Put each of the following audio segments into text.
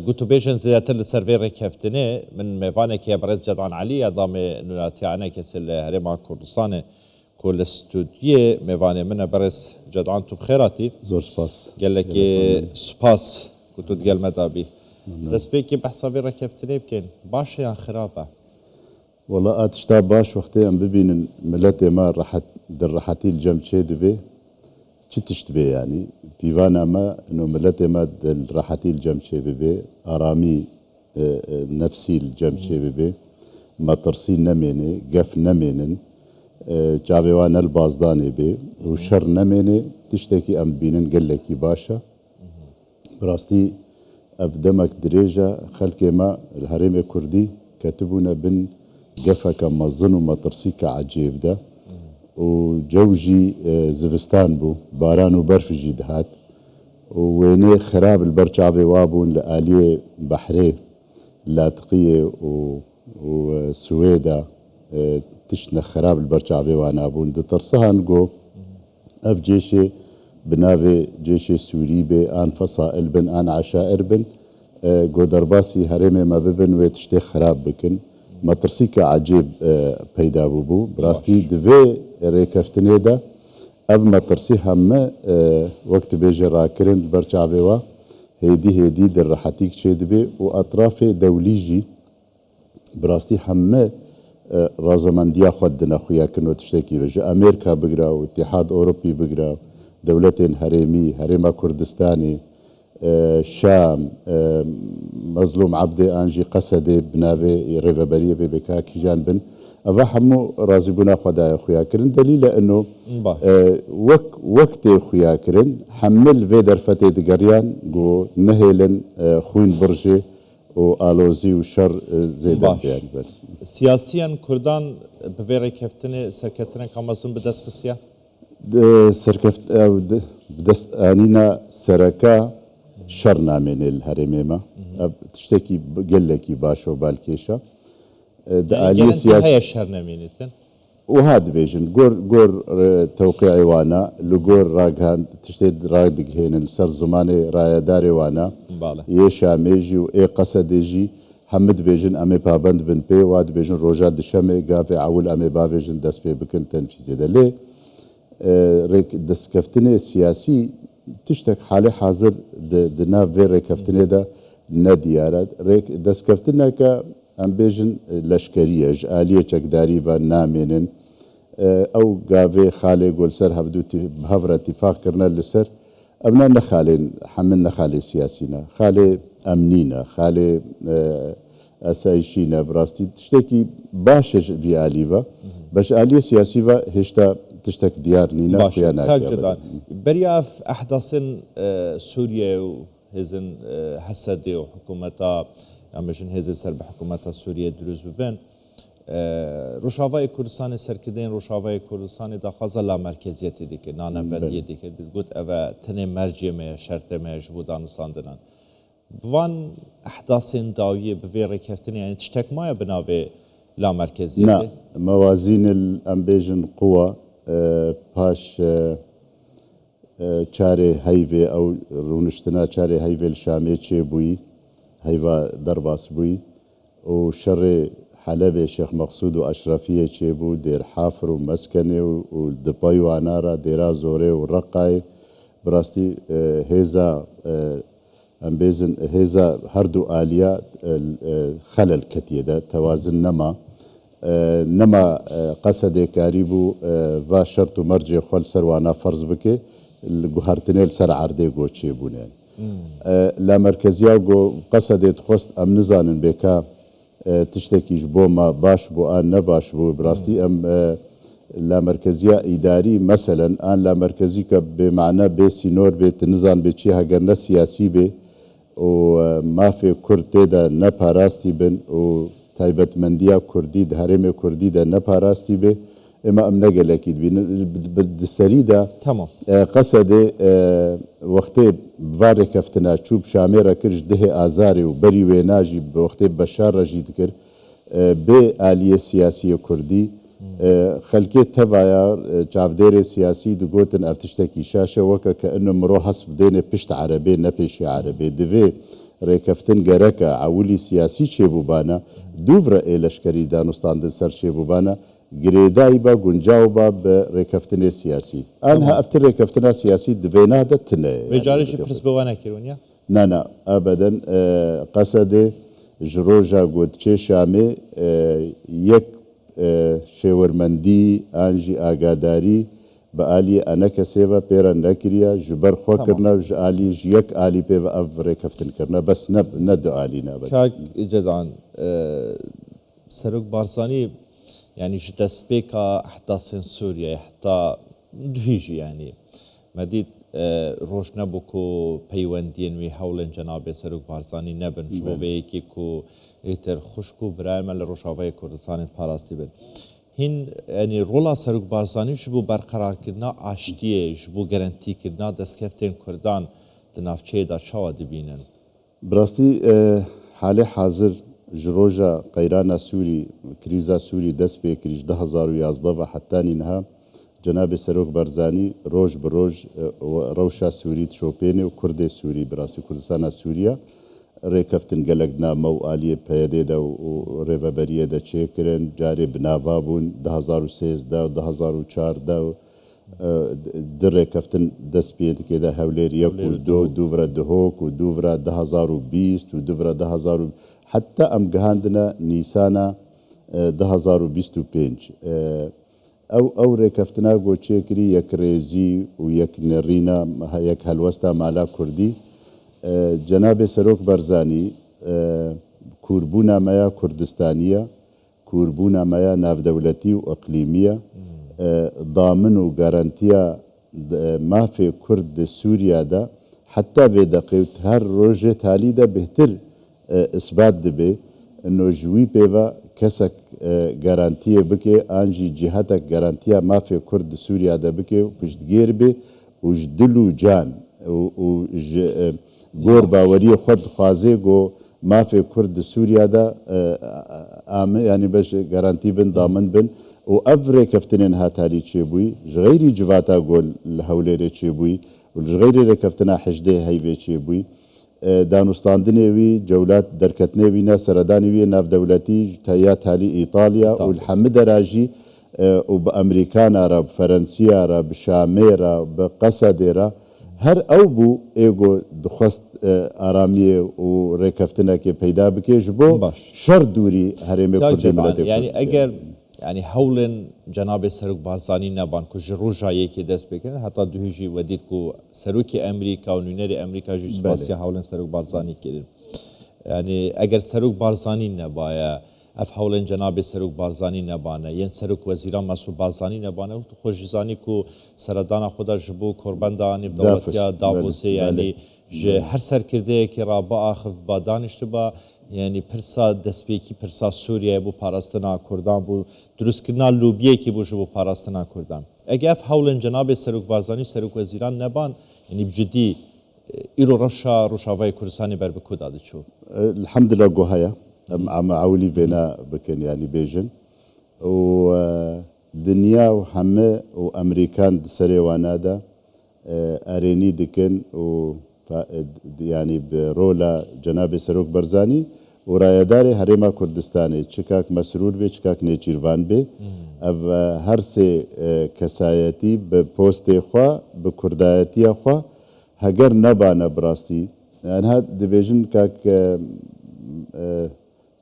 قلتو بيجن زيادة السيرفير كفتني من ميفانك يا برز جدعان علي ضام نولاتي عنا كسل هرما كردستان كل استوديو ميفاني من برز جدعان تو بخيراتي زور سباس قال لك سباس كنتو تقال مدابي رسبيكي بحسابي ركفتني بكين باش يا خرابة والله اتشتا باش وقتي ام ببين ملاتي ما راحتي الجمع شي دبي تشتبه يعني بيوانا ما انه ملاتي ما راحتي الجمع شي ببي ارامي نفسي الجمع شي ببي ما ترسي نميني قف نمينن جاويوان البازداني بي وشر نميني تشتكي ام بينن قال لك باشا براستي افدمك دريجة خلقي ما الهرم كردي كاتبونا بن قفك مظن وما ترسيك عجيب ده وجوجي زفستان بو باران وبرف جيدهات ويني خراب البرشعبي وابون لآلية بحري لاذقية وسويدا تشنا خراب البرشعبي وانا ابون دي ترسها نقو اف جيشي بنافي جيشي سوري بي ان فصائل بن ان عشائر بن قو درباسي هرمي ما ببن ويتشتي خراب بكن ما ترسيك عجيب بيدا بو براستي دفي ريكفتني دا اف ما ترسي هم وقت بيجي راكرين برشعبيوا هيدي در راحتيك شيد بي واطراف دوليجي براستي هم رازمنديا خدنا خويا كنو تشتكي بجا امريكا بقرا واتحاد اوروبي بقرا دولتين هرمي هرما كردستاني شام مظلوم عبدي انجي قصدي بنافي ريفابريه ببكا كيجان بن افا حمو رازي بنا خدايا خويا كرن دليل انه وقت خويا كرن حمل في درفتي دقريان جو نهيلن خوين برجي والوزي وشر زيدان يعني بس سياسيا كردان بفيري كفتني سركتنا كمازن بدس قسيا سركفت بدس انينا سركا شرنا من الهرميمة تشتكي قال لك باشا وبالكيشا يعني هي الشرنا مينتن وهاد بيجن قور توقيعي وانا لقور راقهان تشتيد راقدق هين السر زماني رايا داري وانا يشا ميجي واي قصد يجي حمد بيجن امي بابند بن بي واد بيجن روجات دشامي قافي عول امي بافيجن دس بي بكن تنفيذي ده ليه ريك دس كفتني سياسي تشتك حالي حاضر دنا في ريكفتني دا نديارات ريك دس كفتنا كا ام بيجن لشكريه آليه چکداری و نامينن او قافي خالي قول سر هفدو بهفر اتفاق كرنا لسر ابنا نخالين حملنا خالي سياسينا خالي امنينا خالي اسايشينا براستي تشتكي باشش في آليفا باش آلية سياسية هشتا تشتك ديار نينا باشا برياف احداثن سوريا وهزن حسدي وحكومتها امشن هزي سر بحكومتها سوريا دروز ببن روشاوای کردستان سرکردین روشاوای کردستان داخل لا مرکزیتی دیگه نان ولیه دیگه بگوت اوه تنه مرجع می شرط می جبودان ساندنان وان احداثین داویه بویره کفتنی یعنی تشتک مایا بناوه لا مرکزیتی نه موازین الامبیجن قوة پاش چاره هیوه او رونشتنا چاره هیوه الشامی چه بوی هيوا درباس بوي وشر حلب شيخ مقصود واشرفيه تشيبو دير حافر ومسكني ودباي وانارا ديرا زوري ورقاي براستي هيزا امبيزن هيزا هردو اليا خلل كتيده توازن نما قصد كاريبو و شرط مرجع خل سروانا فرض بك الجهرتنيل سر عرضي جو تشيبونه لا مركزية جو قصدت خست ام نزانن بكا تشتكيش بو ما باش بو ان نباش بو براستي ام لا مركزية اداري مثلا ان لا مركزي بمعنى بسينور بيت نزان بشي هاجرنا سياسي بي وما في كرد دا نباراستي بن و تايبت منديا كردي دهرم كردي دا نباراستي بي اما ام نقل اكيد بالسريده تمام قصدي وقتي بفاري كفتنا تشوب شاميرا كرج ده ازاري وبري ويناجي بوقتي بشار رجي ذكر بآلية سياسية كردي خلقي تبايا جافدير سياسي دقوتن افتشتكي شاشة وكا كأنه مرو حسب دينه بشت عربي نبيشي عربي دفي ڕێکەفتن گەرەکە عولی سیاسی چێبووبانە دوورە ئێلەشکەری دانوستاندن سەر چێبووبانە گرێدایی بە گونجاو بە بە ڕێکەفتنێ سیاسی ئەها ئەفتر ڕێکەفتنا سیاسی دڤێنادە تنێ بێجارێکی پرس بەوانە کردونیە نانا ئەبەدەن قەسەدێ ji roja gotçê Şamê yek şêwirmendî an jî agadarî bi aliyê enekesê ve pêra nekiriye ji ber xwe kirine ji alî ji yek alî pê ve ev rêkeftinkirine bes ne du alî ne کاک جدان سەرۆک بارزانî yani ji destpêka ehdasên Sûriyeyê heta duhîjî yanî me dît roj nebû ku peywendiyên wî hewlên cenabê Serok Barzanî nebin ji bo vê yekê ku êtir xuşk û birayê me li Rojavayê Kurdistanê parastî bin. Hîn yanî rola Serok Barzanî ji bo berqerarkirina aştiyê ji bo gerentîkirina destkeftên Kurdan di navçeyê da çawa dibînin. Bi rastî halê hazir ji roja qeyrana Sûrî krîza Sûrî dest pê kirî ji 2011 ve heta nîniha Cenab-ı Serok Barzanî roj bi roj rewşa Sûrî şopênê û Kurdê Sûrî bi rastî Kurdistana Sûriya rêkeftin gelek me û aliyê PYD de û rêveberiyê de çêkirin carê bi nava bûn 2013 de 2004 de di rêkeftin dest pêkê de hewlêr yek û du vira dihok û du vira 2020 û du vira 2000 heta em gihandine Nîsana 2025 ew rêkeftina goçêkirî yek rêzî û yek nêrîna yek helwesta mala Kurdî Cenab-ı Serok Barzanî kûrbûna me ya Kurdistanî kûrbûna me ya navdewletî û iqlîmî damin û garantiya mafê Kurd di Sûriya de heta vê deqê her rojê talî de bêhtir isbat dibe no ji wî pêve kesek garantiyê bike an jî cihetek garantiya mafê Kurd di Sûriya de bike piştgêr be û ji dil û can û ji gor baweriyê xwe dixwaze got mafê Kurd di Sûriya de yanî beş garantî bin damin bin û ev rêkeftinên hatalî çêbûyî ji xeyrî civata gol li Hewlêrê çêbûyî û ji xeyrî rêkeftina Hejdê Heyvê çêbûyî danûstandinê wî cewlat derketinê wî ne seredanî wî navdewletî ya talî İtalya û li hemû de jî û bi Amerîkana re bi Ferensiya re bi Şamê re bi Qesedê re her ew bû êgo dixwest aramiyê û rêkeftinekê peyda bike ji bo şer dûrî herêmê Kurdî miletê yani eger yani hewlên Cenab-ı Serok Barzanî neban ku ji roja yekê dest pêkirin heta duhî jî wedît ku Serokê Emerîka û nûnerê Emerîka jî spasiya hewlên Serok Barzanî kirin. Yani eger Serok Barzanî nebaye ev hewlên Cenab-ı Serok Barzanî nebane yên Serok Wezîran Mesûd Barzanî nebane xwe jî zanî ku seredana xwe de ji bo korbenda nêvdewletiya Davosê yanî ji her serkirdeyekê re biaxiv ba danîştiba yani pirsa destpêkî pirsa Sûriyeyê bû parastina Kurdan bû durustkirina lobiyekê bû ji bo parastina Kurdan. Eger ev hewlên Cenab-ı Serok Barzanî Serok Wezîran neban yanî bi cidî îro rewşa Rojavayê Kurdistanê ber bi ku da diçû. Elhamdülillah gohaya em awilî vêna bikin yanî bêjin û dinya û heme û Emerîkan di serê wana de erênî dikin û yani bi rola Cenab-ı Serok Barzanî û rayedarê Herêma Kurdistanê çikak Mesrûr bê çikak Nêçîrvan bê ev her sê kesayetî bi postê xwe bi kurdayetiya xwe heger nebane bi rastî yani dibêjin kak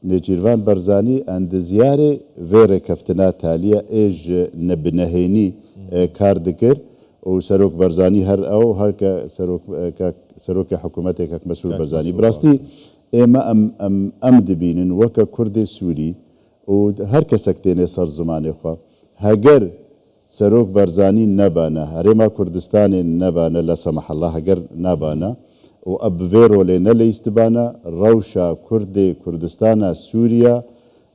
Nêçîrvan Barzanî endizyarê vê rêkeftina taliye ê ji nebinehênî kar dikir û Serok Barzanî her ew herke serokê hikûmetê kak Mesrûr Barzanî bi rastî ême em dibînin weke Kurdê Sûrî û her kesek têne ser zimanê xwe heger Serok Barzanî nebane Herêma Kurdistanê nebane li semahallah heger nebane û ev bi vê rolê nelêstibane rewşa Kurdê Kurdistana Sûriya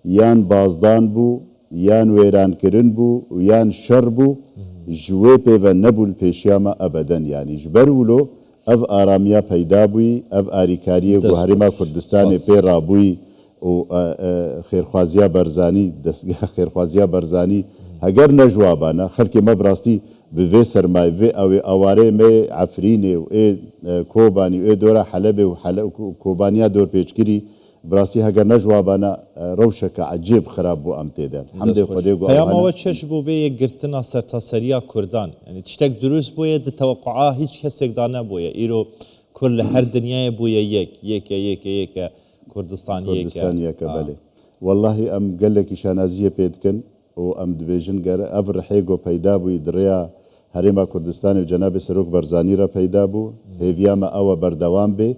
yan bazdan bû yan wêrankirin bû û yan şer bû ji wê pêve nebû li pêşiya me ebeden yanî ji ber wilo ev aramiya peyda bûyî ev alîkariyê ku Herêma Kurdistanê pê rabûyî û xêrxwaziya Barzanî destgeha xêrxwaziya Barzanî هەگەر نەجوابانە خەڵکی مە بڕاستی بڤێ سەرمای vê ئەوێ ئەوارەی مێ عەفرینێ و ئێ کۆبانی و ئێ دۆرە حەلەبێ و کۆبانیا دۆر پێچکری براستی هەگەر نەجوابانە ڕەوشەکە عەجێب خراپ بۆ ئەم تێدان حەمدێ خودێ پەیامەوە چێش بۆ vê yekgirtina sertaseriya Kurdan yani tiştek dürüst bûye di tewqua hiç kesek da nebûye îro kur li her dinyayê bûye yek Kurdistan یەکە بەێ واللهی ئەم gelekî şanaziyê pê dikin û em dibêjin gere ev rihêgo peyda bûî di rêya Herêma Kurdistanê û Cenabê Serok Barzanî re peyda bû hêviya me ew e berdewam bê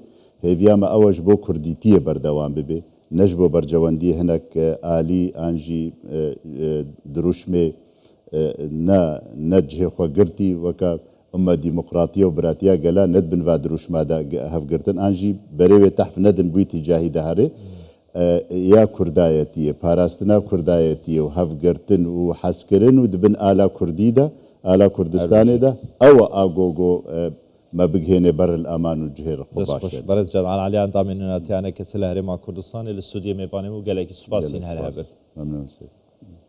hêviya me ew e ji bo kurdîtiyê berdewam bibe ne ji bo bercewendiyê hinek alî an jî dirûşmê ne cihê xwe girtî weka Umma demokratiya û biratiya gela nedibin va dirûşma de hevgirtin an jî berê wê tehf nedin bûî tîcahî de herê ya kurdayetiyê parastina kurdayetiyê û hevgirtin û hezkirin û dibin ala Kurdî de ala Kurdistanê de ew e agogo me bigihêne ber il eman û cihê baş berez Cenan Aliyan damên nûnatiyane kesile Herêma Kurdistanê li Sûdiyê mêvanê û gelekî spasîn her hebir. Memnun.